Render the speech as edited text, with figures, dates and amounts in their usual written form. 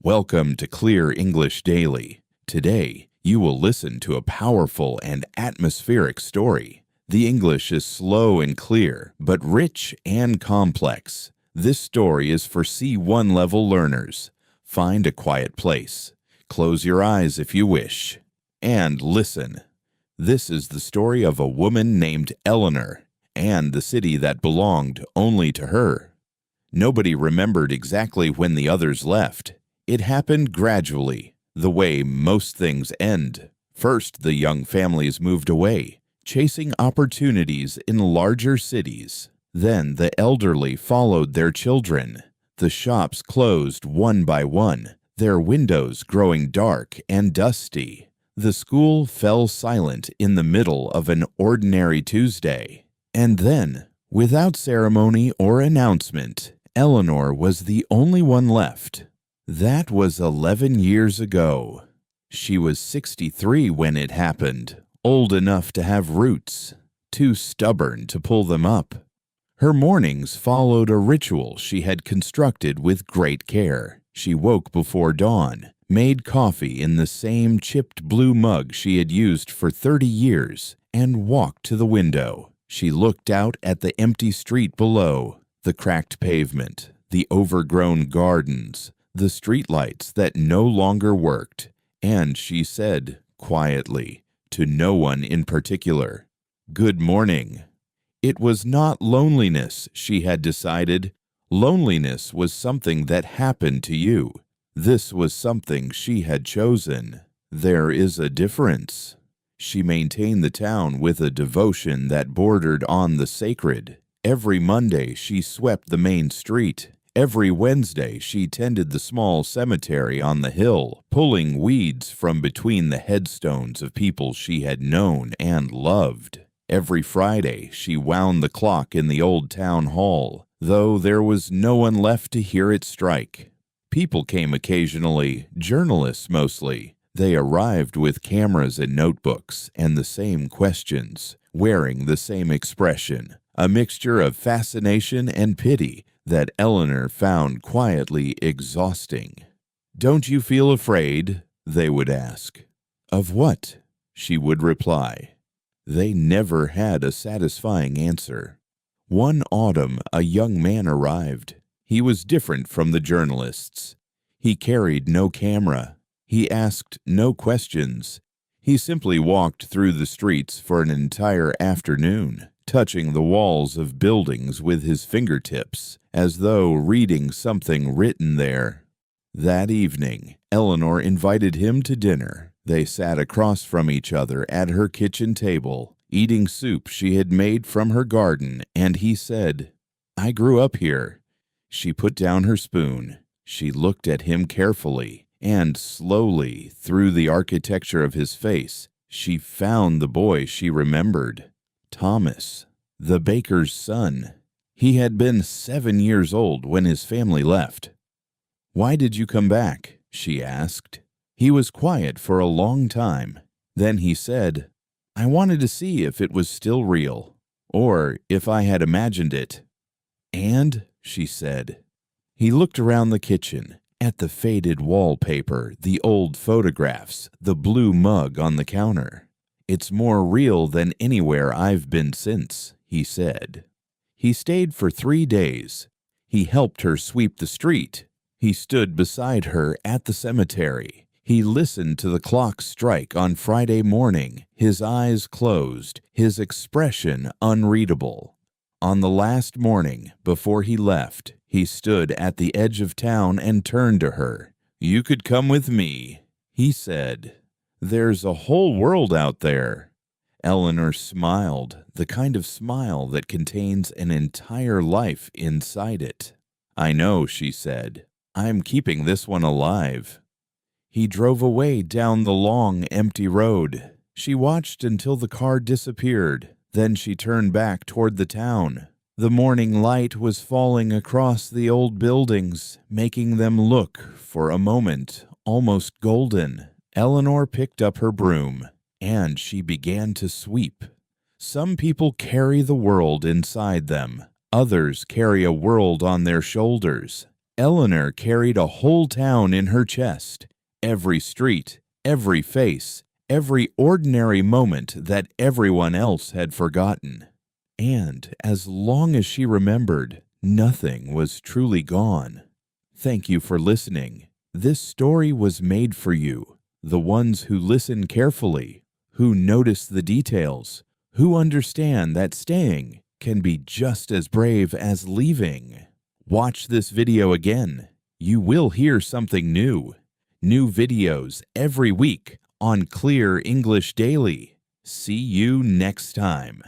Welcome to Clear English Daily. Today, you will listen to a powerful and atmospheric story. The English is slow and clear, but rich and complex. This story is for C1 level learners. Find a quiet place. Close your eyes if you wish. And listen. This is the story of a woman named Eleanor and the city that belonged only to her. Nobody remembered exactly when the others left. It happened gradually, the way most things end. First, the young families moved away, chasing opportunities in larger cities. Then the elderly followed their children. The shops closed one by one, their windows growing dark and dusty. The school fell silent in the middle of an ordinary Tuesday. And then, without ceremony or announcement, Eleanor was the only one left. That was 11 years ago. She was 63 when it happened, old enough to have roots, too stubborn to pull them up. Her mornings followed a ritual she had constructed with great care. She woke before dawn, made coffee in the same chipped blue mug she had used for 30 years, and walked to the window. She looked out at the empty street below, the cracked pavement, the overgrown gardens, the streetlights that no longer worked, and she said, quietly, to no one in particular, "Good morning." It was not loneliness, she had decided. Loneliness was something that happened to you. This was something she had chosen. There is a difference. She maintained the town with a devotion that bordered on the sacred. Every Monday she swept the main street. Every Wednesday she tended the small cemetery on the hill, pulling weeds from between the headstones of people she had known and loved. Every Friday she wound the clock in the old town hall, though there was no one left to hear it strike. People came occasionally, journalists mostly. They arrived with cameras and notebooks and the same questions, wearing the same expression, a mixture of fascination and pity that Eleanor found quietly exhausting. "Don't you feel afraid?" they would ask. "Of what?" she would reply. They never had a satisfying answer. One autumn, a young man arrived. He was different from the journalists. He carried no camera. He asked no questions. He simply walked through the streets for an entire afternoon, touching the walls of buildings with his fingertips, as though reading something written there. That evening, Eleanor invited him to dinner. They sat across from each other at her kitchen table, eating soup she had made from her garden, and he said, "I grew up here." She put down her spoon. She looked at him carefully, and slowly, through the architecture of his face, she found the boy she remembered. Thomas, the baker's son. He had been 7 years old when his family left. "Why did you come back?" she asked. He was quiet for a long time. Then he said, "I wanted to see if it was still real, or if I had imagined it." "And?" she said. He looked around the kitchen, at the faded wallpaper, the old photographs, the blue mug on the counter. "It's more real than anywhere I've been since," he said. He stayed for 3 days. He helped her sweep the street. He stood beside her at the cemetery. He listened to the clock strike on Friday morning, his eyes closed, his expression unreadable. On the last morning, before he left, he stood at the edge of town and turned to her. "You could come with me," he said. "There's a whole world out there." Eleanor smiled, the kind of smile that contains an entire life inside it. "I know," she said. "I'm keeping this one alive." He drove away down the long, empty road. She watched until the car disappeared. Then she turned back toward the town. The morning light was falling across the old buildings, making them look, for a moment, almost golden. Eleanor picked up her broom, and she began to sweep. Some people carry the world inside them. Others carry a world on their shoulders. Eleanor carried a whole town in her chest. Every street, every face, every ordinary moment that everyone else had forgotten. And as long as she remembered, nothing was truly gone. Thank you for listening. This story was made for you, the ones who listen carefully, who notice the details, who understand that staying can be just as brave as leaving. Watch this video again. You will hear something new. New videos every week on Clear English Daily. See you next time.